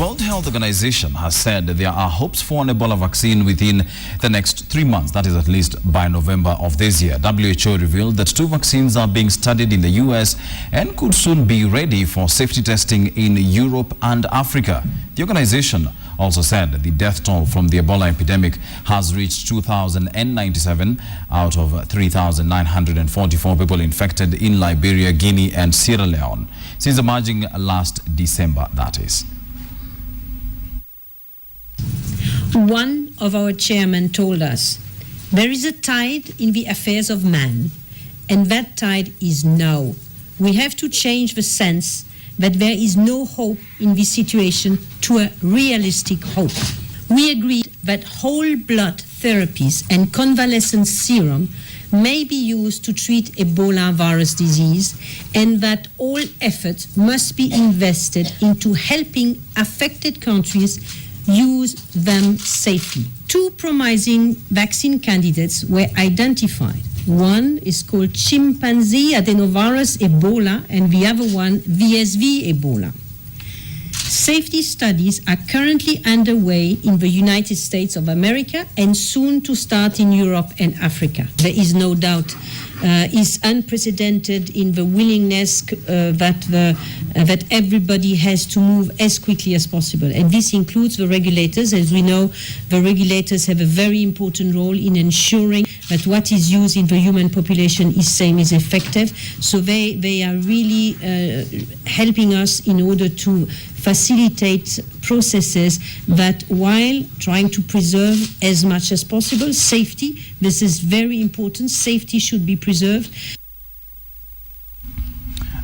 World Health Organization has said that there are hopes for an Ebola vaccine within the next 3 months, that is at least by November of this year. WHO revealed that 2 vaccines are being studied in the US and could soon be ready for safety testing in Europe and Africa. The organization also said that the death toll from the Ebola epidemic has reached 2,097 out of 3,944 people infected in Liberia, Guinea and Sierra Leone since emerging last December, that is. One of our chairmen told us, there is a tide in the affairs of man, and that tide is now. We have to change the sense that there is no hope in this situation to a realistic hope. We agreed that whole blood therapies and convalescent serum may be used to treat Ebola virus disease, and that all efforts must be invested into helping affected countries use them safely. 2 promising vaccine candidates were identified. One is called chimpanzee adenovirus Ebola and the other one VSV Ebola. Safety studies are currently underway in the United States of America and soon to start in Europe and Africa. There is no doubt is unprecedented in the willingness that everybody has to move as quickly as possible. And this includes the regulators. As we know, the regulators have a very important role in ensuring that what is used in the human population is same, is effective. So they are really helping us in order to facilitate processes that, while trying to preserve as much as possible safety, this is very important, safety should be preserved.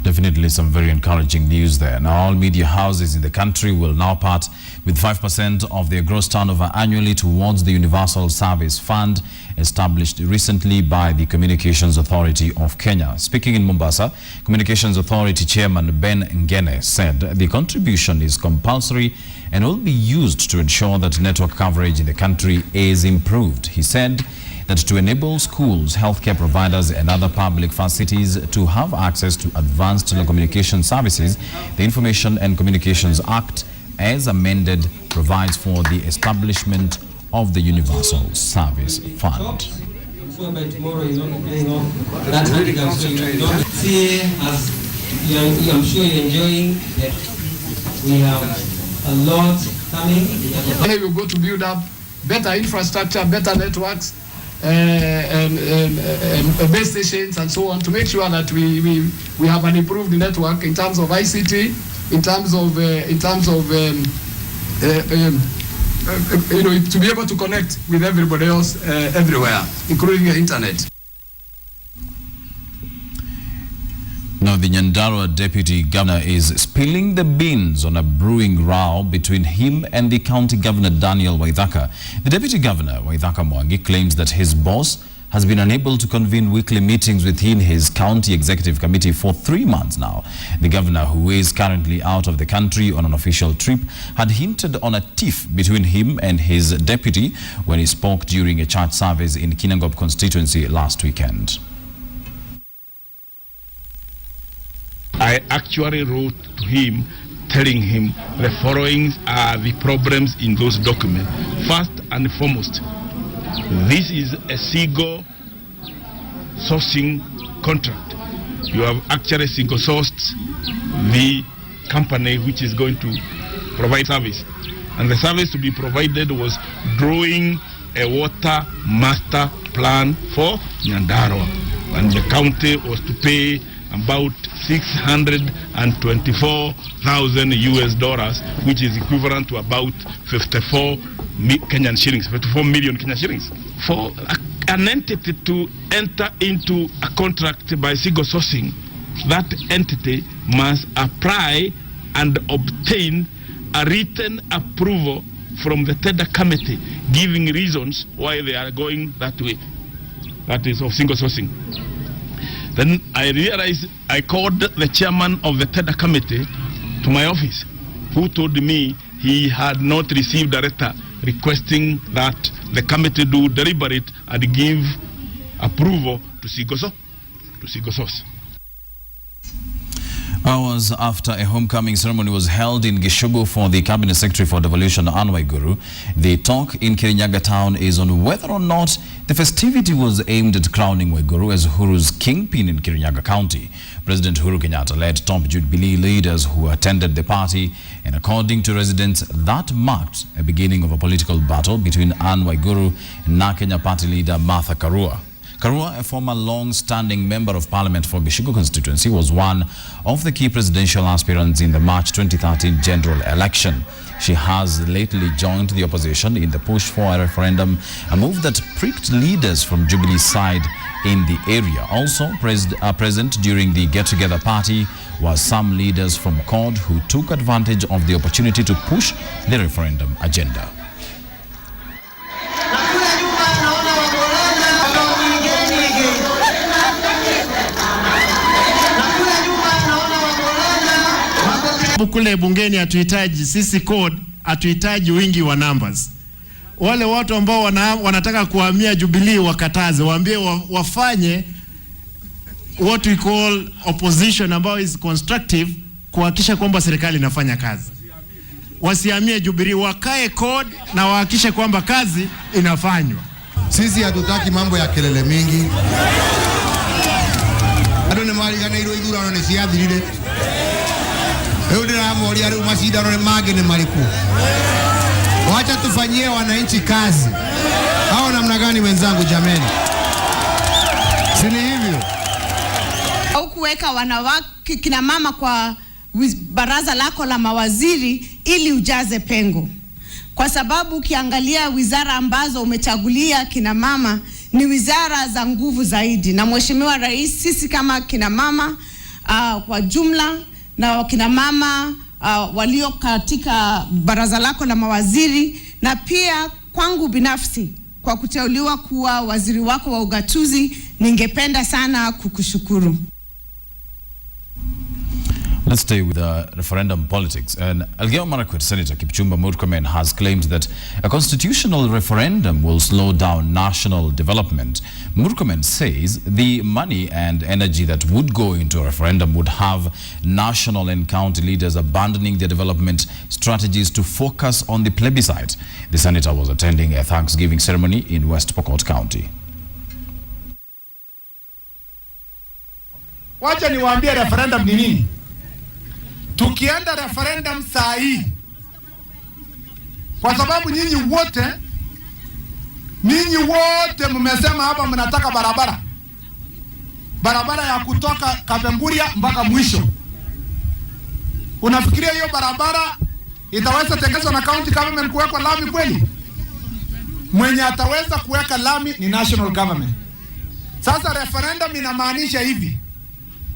Definitely some very encouraging news there. Now, all media houses in the country will now part with 5% of their gross turnover annually towards the Universal Service Fund established recently by the Communications Authority of Kenya. Speaking in Mombasa, Communications Authority Chairman Ben Ngene said the contribution is compulsory and will be used to ensure that network coverage in the country is improved. He said that to enable schools, healthcare providers and other public facilities to have access to advanced telecommunication services, the Information and Communications Act, as amended, provides for the establishment of the Universal Service Fund. So by tomorrow, that handicap, so see, as I'm sure you're enjoying that we have a lot coming. We're going to build up better infrastructure, better networks, base stations and so on, to make sure that we have an improved network in terms of ICT, in terms of to be able to connect with everybody else everywhere, including the internet. Now, the Nyandarua Deputy Governor is spilling the beans on a brewing row between him and the County Governor Daniel Waithaka. The Deputy Governor, Waithaka Mwangi, claims that his boss has been unable to convene weekly meetings within his county executive committee for 3 months now. The governor, who is currently out of the country on an official trip, had hinted on a tiff between him and his deputy when he spoke during a church service in Kirinyaga constituency last weekend. I actually wrote to him telling him the following are the problems in those documents. First and foremost, this is a single sourcing contract. You have actually single sourced the company which is going to provide service. And the service to be provided was drawing a water master plan for Nyandarua. And the county was to pay about $624,000 US, which is equivalent to about 54 Kenyan shillings, 54 million Kenyan shillings. For an entity to enter into a contract by single sourcing, that entity must apply and obtain a written approval from the tender committee, giving reasons why they are going that way. That is of single sourcing. Then I realized, I called the chairman of the tender committee to my office, who told me he had not received a letter requesting that the committee do deliberate and give approval to single source. Hours after a homecoming ceremony was held in Gishugu for the Cabinet Secretary for Devolution Ann Waiguru, the talk in Kirinyaga Town is on whether or not the festivity was aimed at crowning Waiguru as Uhuru's Kingpin in Kirinyaga County. President Uhuru Kenyatta led top Jubilee leaders who attended the party, and according to residents, that marked a beginning of a political battle between Ann Waiguru and Kenya Party leader Martha Karua. Karua, a former long-standing member of parliament for Gishugu constituency, was one of the key presidential aspirants in the March 2013 general election. She has lately joined the opposition in the push for a referendum, a move that pricked leaders from Jubilee's side in the area. Also present during the get-together party were some leaders from CORD who took advantage of the opportunity to push the referendum agenda. Kule bungeni hatuhitaji sisi code, hatuhitaji wingi wa numbers. Wale watu ambao wanataka kuhamia Jubilee wakataze, waambie wafanye what we call opposition ambao is constructive, kuhakikisha kwamba serikali inafanya kazi. Wasihamie Jubilee, wakae code na wahakikishe kwamba kazi inafanywa. Sisi hatutaki mambo ya kelele mingi. Adone mali kana iro idura no siathirire. Wacha tufanyie wananchi kazi. Hao namna gani wenzangu jameni? Si ni hivyo? Au kuweka wanawake kina mama kwa baraza lako la mawaziri ili ujaze pengo. Kwa sababu ukiangalia wizara ambazo umechagulia kina mama ni wizara za nguvu zaidi. Na Mheshimiwa Rais, sisi kama kina mama kwa jumla na wakina mama walio katika baraza lako la mawaziri, na pia kwangu binafsi kwa kuteuliwa kuwa waziri wako wa ugatuzi, ningependa sana kukushukuru. Let's stay with referendum politics. And Elgeyo Marakwet Senator Kipchumba Murkomen has claimed that a constitutional referendum will slow down national development. Murkomen says the money and energy that would go into a referendum would have national and county leaders abandoning their development strategies to focus on the plebiscite. The senator was attending a Thanksgiving ceremony in West Pokot County. Wacha niwaambie referendum ni nini? Tukienda referendum saa hii, kwa sababu nyinyi wote mmesema hapa mnataka barabara ya kutoka Kapenguria mpaka mwisho. Unafikiria hiyo barabara itaweza tengenezwa na county government kuweka lami kweli? Mwenye ataweza kuweka lami ni national government. Sasa referendum inamaanisha hivi,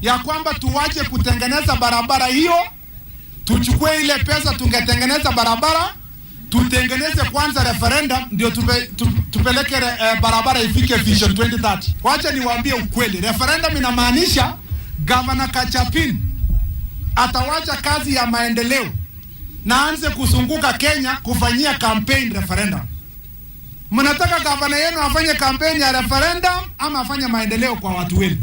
ya kwamba tuwache kutengeneza barabara hiyo, tuchukue ile pesa tungetengeneza barabara, tutengeneze kwanza referendum, ndio tupeleke barabara ifike Vision 2030. Wacha niwaambie ukweli, referendum inamaanisha Governor Kachapin atawacha kazi ya maendeleo na anze kuzunguka Kenya kufanyia campaign referendum. Mnataka governor yenu afanye campaign ya referendum ama afanye maendeleo kwa watu wenu?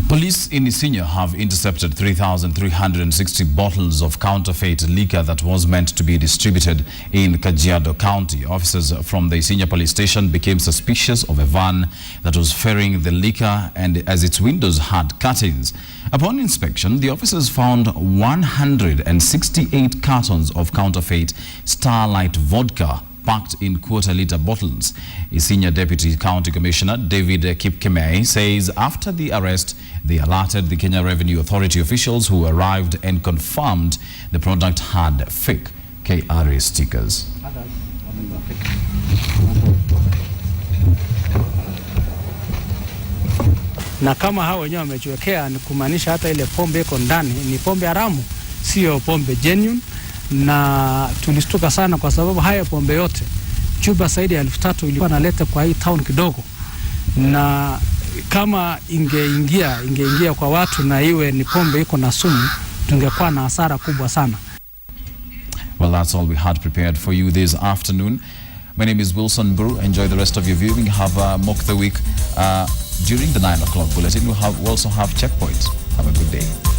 Police in Isinya have intercepted 3,360 bottles of counterfeit liquor that was meant to be distributed in Kajiado County. Officers from the Isinya police station became suspicious of a van that was ferrying the liquor, and as its windows had curtains. Upon inspection, the officers found 168 cartons of counterfeit Starlight vodka packed in quarter-liter bottles. Isinya Deputy County Commissioner David Kipkemei says after the arrest, they alerted the Kenya Revenue Authority officials who arrived and confirmed the product had fake KRA stickers. Na kama hao wenyewe wamejiwekea, ni kumaanisha hata ile pombe iko ndani ni pombe haramu, sio pombe genuine. Na tulistuka sana kwa sababu haya pombe yote chupa zaidi ya 3,000 ilikuwa naleta kwa hii town kidogo, na kama ingeingia kwa watu na iwe ni pombe iko na sumu, tungekuwa na hasara kubwa sana. Well, that's all we had prepared for you this afternoon. My name is Wilson Brew. Enjoy the rest of your viewing. Have a mock the week. During the 9 o'clock bulletin, we'll also have checkpoints. Have a good day.